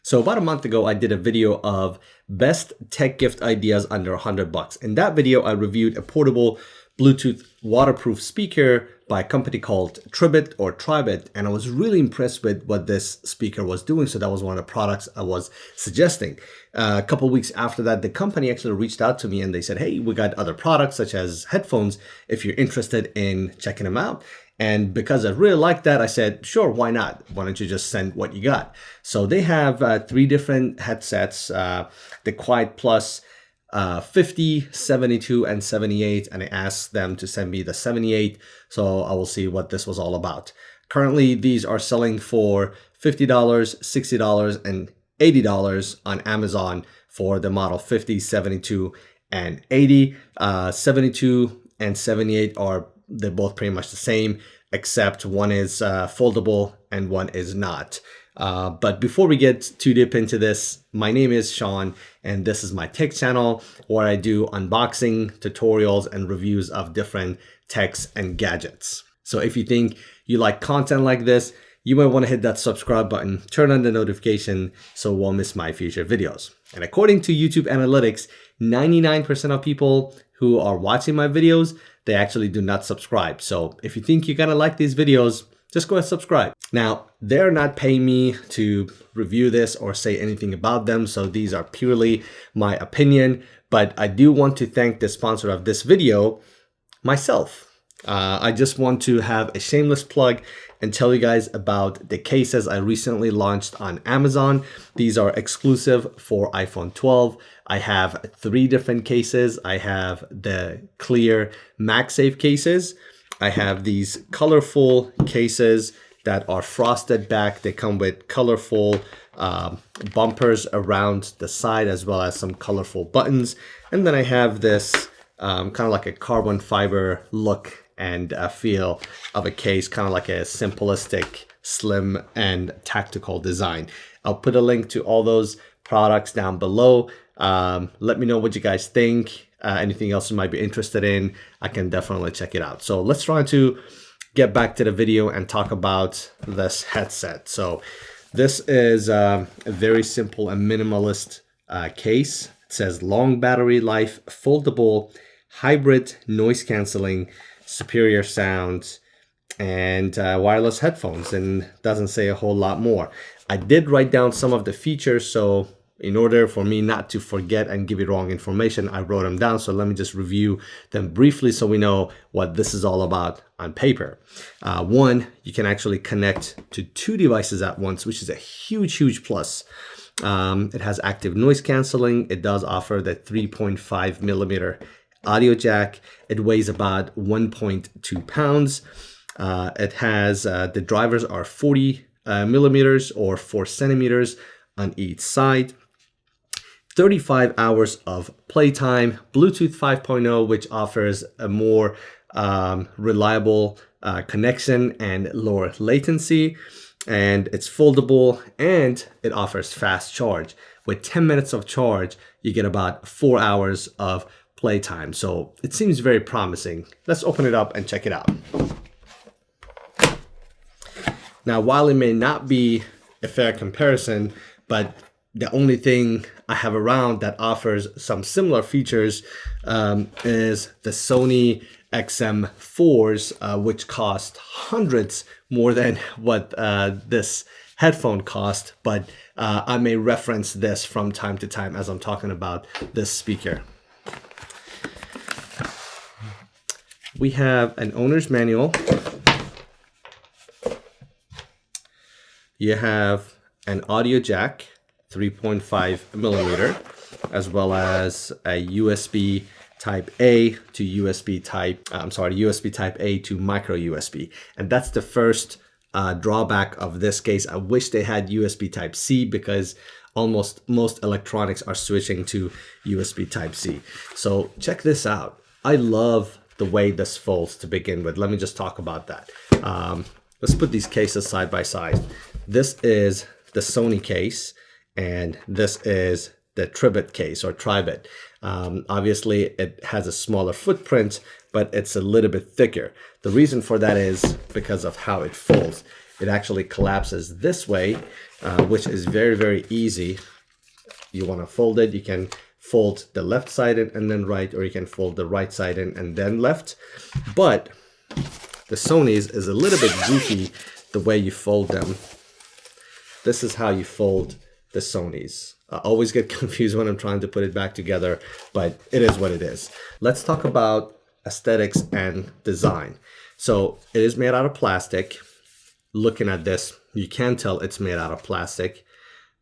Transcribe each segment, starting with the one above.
So about a month ago, I did a video of best tech gift ideas under $100. In that video, I reviewed a portable Bluetooth waterproof speaker by a company called Tribit or Tribit, and I was really impressed with what this speaker was doing. So that was one of the products I was suggesting. A couple of weeks after that, the company actually reached out to me and they said, hey, we got other products such as headphones if you're interested in checking them out. And because I really liked that, I said, sure, why not? Why don't you just send what you got? So they have 3 different headsets, the QuietPlus 50, 72, and 78. And I asked them to send me the 78. So I will see what this was all about. Currently, these are selling for $50, $60, and $80 on Amazon for the model 50, 72, and 80. 72 and 78 they're both pretty much the same, except one is foldable and one is not. But before we get too deep into this, my name is Sean, and this is my tech channel where I do unboxing, tutorials, and reviews of different techs and gadgets. So if you think you like content like this, you might want to hit that subscribe button, turn on the notification so you won't miss my future videos. And according to YouTube analytics, 99% of people who are watching my videos, they actually do not subscribe. So if you think you're gonna like these videos, just go ahead and subscribe. Now, they're not paying me to review this or say anything about them, so these are purely my opinion, but I do want to thank the sponsor of this video, myself. I just want to have a shameless plug and tell you guys about the cases I recently launched on Amazon. These are exclusive for iPhone 12. I have 3 different cases. I have the clear MagSafe cases. I have these colorful cases that are frosted back. They come with colorful bumpers around the side as well as some colorful buttons. And then I have this kind of like a carbon fiber look and feel of a case, kind of like a simplistic, slim, and tactical design. I'll put a link to all those products down below. Let me know what you guys think. Anything else you might be interested in, I can definitely check it out. So let's try to get back to the video and talk about this headset. So this is a very simple and minimalist case. It says long battery life, foldable, hybrid, noise canceling, superior sound, and wireless headphones, and doesn't say a whole lot more. I did write down some of the features, so in order for me not to forget and give you wrong information, I wrote them down. So let me just review them briefly so we know what this is all about on paper. One, you can actually connect to 2 devices at once, which is a huge plus. It has active noise canceling. It does offer the 3.5 millimeter audio jack. It weighs about 1.2 pounds. It has the drivers are 40 millimeters or 4 centimeters on each side. 35 hours of playtime. Bluetooth 5.0, which offers a more reliable connection and lower latency. And it's foldable and it offers fast charge. With 10 minutes of charge, you get about 4 hours of playtime. So it seems very promising. Let's open it up and check it out. Now, while it may not be a fair comparison, but the only thing I have around that offers some similar features is the Sony XM4s, which cost hundreds more than what this headphone cost, but I may reference this from time to time as I'm talking about this speaker. We have an owner's manual. You have an audio jack, 3.5 millimeter, as well as a USB Type A to USB Type A to micro USB. And that's the first drawback of this case. I wish they had USB Type C because almost most electronics are switching to USB Type C. So check this out. I love the way this folds to begin with. Let me just talk about that. Let's put these cases side by side. This is the Sony case, and this is the Tribit case or Tribit. Obviously, it has a smaller footprint, but it's a little bit thicker. The reason for that is because of how it folds. it actually collapses this way, which is very, very easy. You want to fold it, you can fold the left side in and then right, or you can fold the right side in and then left. But the Sony's is a little bit goofy the way you fold them. This is how you fold the Sony's. I always get confused when I'm trying to put it back together, but it is what it is. Let's talk about aesthetics and design. So it is made out of plastic. Looking at this, you can tell it's made out of plastic.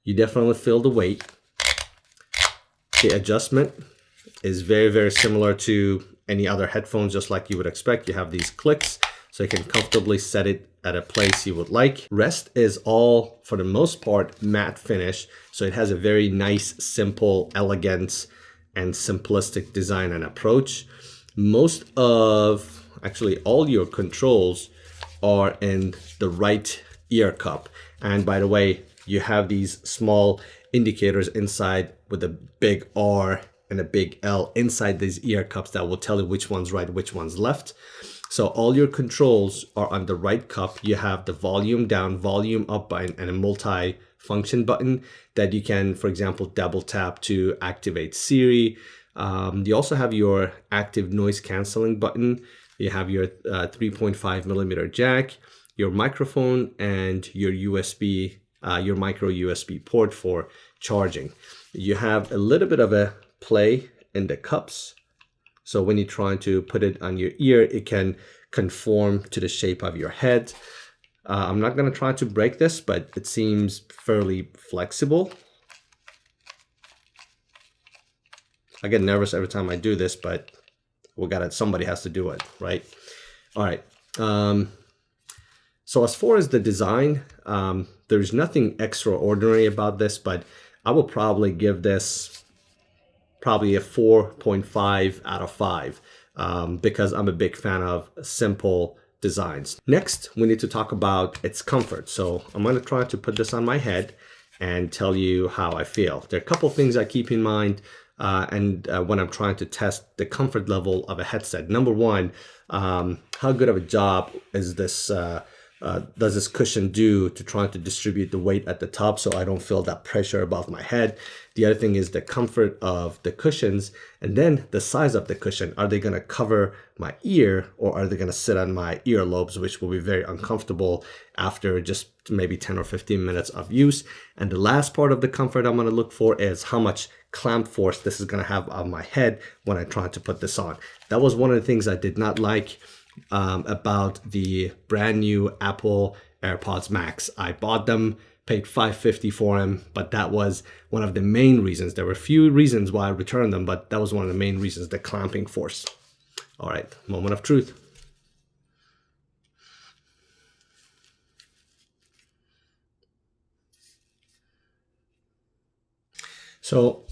You definitely feel the weight. The adjustment is very, very similar to any other headphones, just like you would expect. You have these clicks, so you can comfortably set it at a place you would like. Rest is all, for the most part, matte finish. So it has a very nice, simple, elegant, and simplistic design and approach. Most of, actually all your controls are in the right ear cup. And by the way, you have these small indicators inside with a big R and a big L inside these ear cups that will tell you which one's right, which one's left. So all your controls are on the right cup. You have the volume down, volume up button, and a multi-function button that you can, for example, double tap to activate Siri. You also have your active noise canceling button. You have your 3.5 millimeter jack, your microphone, and your USB, your micro USB port for charging. You have a little bit of a play in the cups. So when you're trying to put it on your ear, it can conform to the shape of your head. I'm not going to try to break this, but it seems fairly flexible. I get nervous every time I do this, but somebody has to do it, right? All right. So as far as the design, there's nothing extraordinary about this, but I will probably give this probably a 4.5 out of 5 because I'm a big fan of simple designs. Next, we need to talk about its comfort. So I'm going to try to put this on my head and tell you how I feel. There are a couple things I keep in mind when I'm trying to test the comfort level of a headset. Number one, how good of a job is this does this cushion do to try to distribute the weight at the top so I don't feel that pressure above my head. The other thing is the comfort of the cushions, and then the size of the cushion. Are they going to cover my ear, or are they going to sit on my earlobes, which will be very uncomfortable after just maybe 10 or 15 minutes of use. And the last part of the comfort I'm going to look for is how much clamp force this is going to have on my head when I try to put this on. That was one of the things I did not like about the brand new Apple AirPods Max. I bought them, paid $550 for them, but that was one of the main reasons. There were a few reasons why I returned them, but that was one of the main reasons, the clamping force. All right, moment of truth. So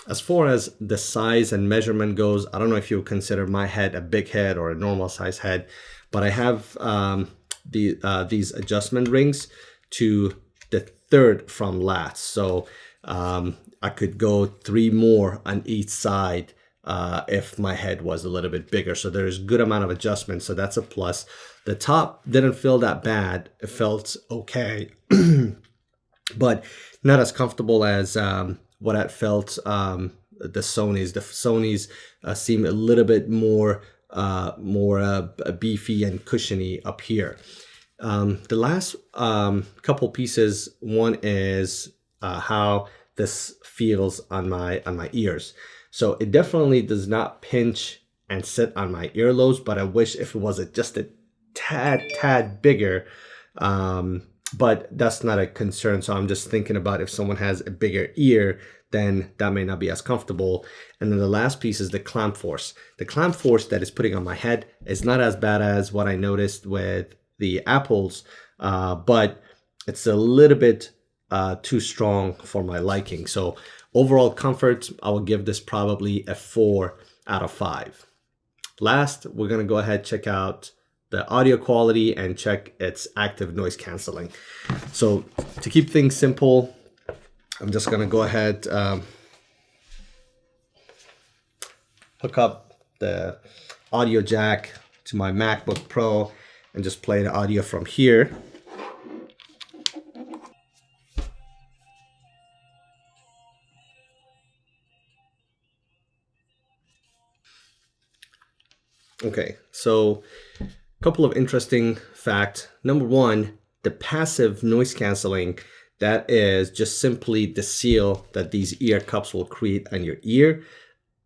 as far as the size and measurement goes, I don't know if you consider my head a big head or a normal size head, but I have these adjustment rings to the third from last. So I could go 3 more on each side if my head was a little bit bigger. So there's a good amount of adjustment. So that's a plus. The top didn't feel that bad. It felt okay, but not as comfortable as what I felt the Sony's. The Sony's seem a little bit more beefy and cushiony up here. The last couple pieces, one is how this feels on my ears. So it definitely does not pinch and sit on my earlobes, but I wish if it was just a tad bigger. But that's not a concern. So I'm just thinking about if someone has a bigger ear, then that may not be as comfortable. And then the last piece is the clamp force. The clamp force that is putting on my head is not as bad as what I noticed with the Apples, but it's a little bit too strong for my liking. So overall comfort, I will give this probably a 4 out of 5. Last, we're going to go ahead and check out the audio quality and check its active noise canceling. So to keep things simple, I'm just going to go ahead, hook up the audio jack to my MacBook Pro and just play the audio from here. Okay, so a couple of interesting facts. Number one, the passive noise canceling, that is just simply the seal that these ear cups will create on your ear.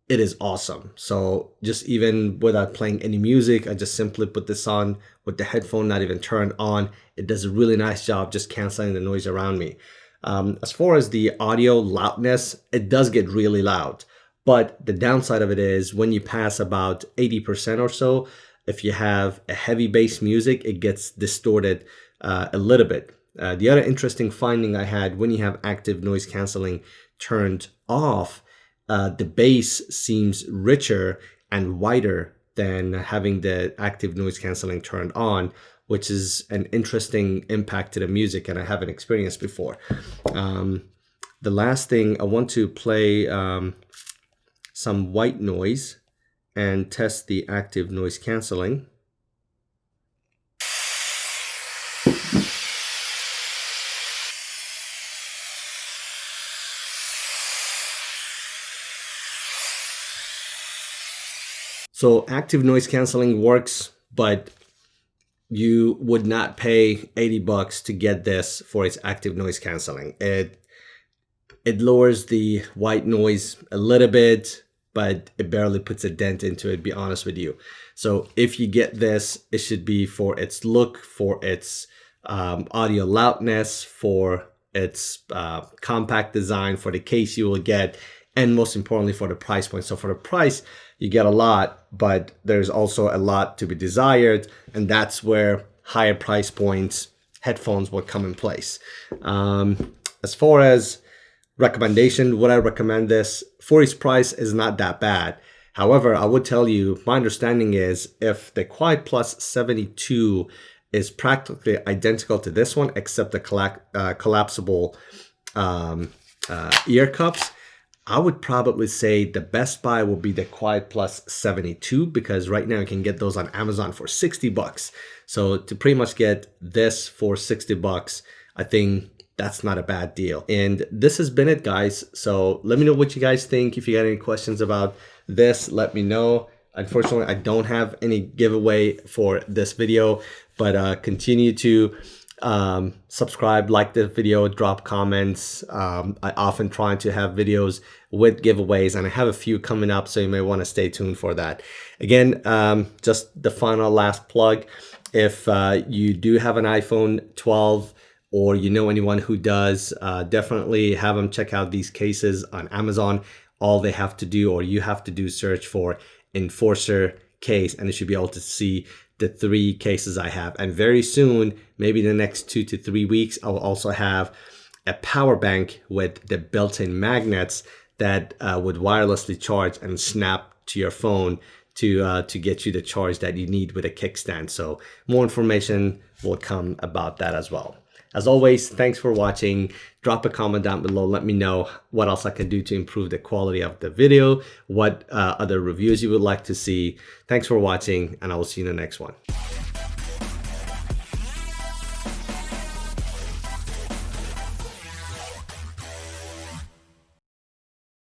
It is awesome. So just even without playing any music, I just simply put this on with the headphone not even turned on. It does a really nice job just canceling the noise around me. As far as the audio loudness, it does get really loud. But the downside of it is when you pass about 80% or so, if you have a heavy bass music, it gets distorted a little bit. The other interesting finding I had, when you have active noise canceling turned off, the bass seems richer and wider than having the active noise canceling turned on, which is an interesting impact to the music and I haven't experienced before. The last thing, I want to play some white noise and test the active noise canceling. So active noise canceling works, but you would not pay 80 bucks to get this for its active noise canceling. It lowers the white noise a little bit, but it barely puts a dent into it, to be honest with you. So if you get this, it should be for its look, for its audio loudness, for its compact design, for the case you will get, and most importantly for the price point. So for the price, you get a lot, but there's also a lot to be desired, and that's where higher price points headphones will come in place. As far as recommendation, would I recommend this? For its price is not that bad. However, I would tell you, my understanding is if the QuietPlus 72 is practically identical to this one, except the collapsible ear cups, I would probably say the best buy will be the QuietPlus 72, because right now you can get those on Amazon for 60 bucks. So to pretty much get this for 60 bucks, I think that's not a bad deal. And this has been it, guys. So let me know what you guys think. If you got any questions about this, let me know. Unfortunately, I don't have any giveaway for this video, but continue to subscribe, like the video, drop comments. I often try to have videos with giveaways, and I have a few coming up, so you may want to stay tuned for that. Again, just the final last plug. If you do have an iPhone 12 or you know anyone who does, definitely have them check out these cases on Amazon. All they have to do, or you have to do, search for Enforcer case, and you should be able to see the 3 cases I have. And very soon, maybe the next 2 to 3 weeks, I will also have a power bank with the built-in magnets that would wirelessly charge and snap to your phone to get you the charge that you need with a kickstand. So more information will come about that as well. As always, thanks for watching. Drop a comment down below. Let me know what else I can do to improve the quality of the video, what other reviews you would like to see. Thanks for watching, and I will see you in the next one.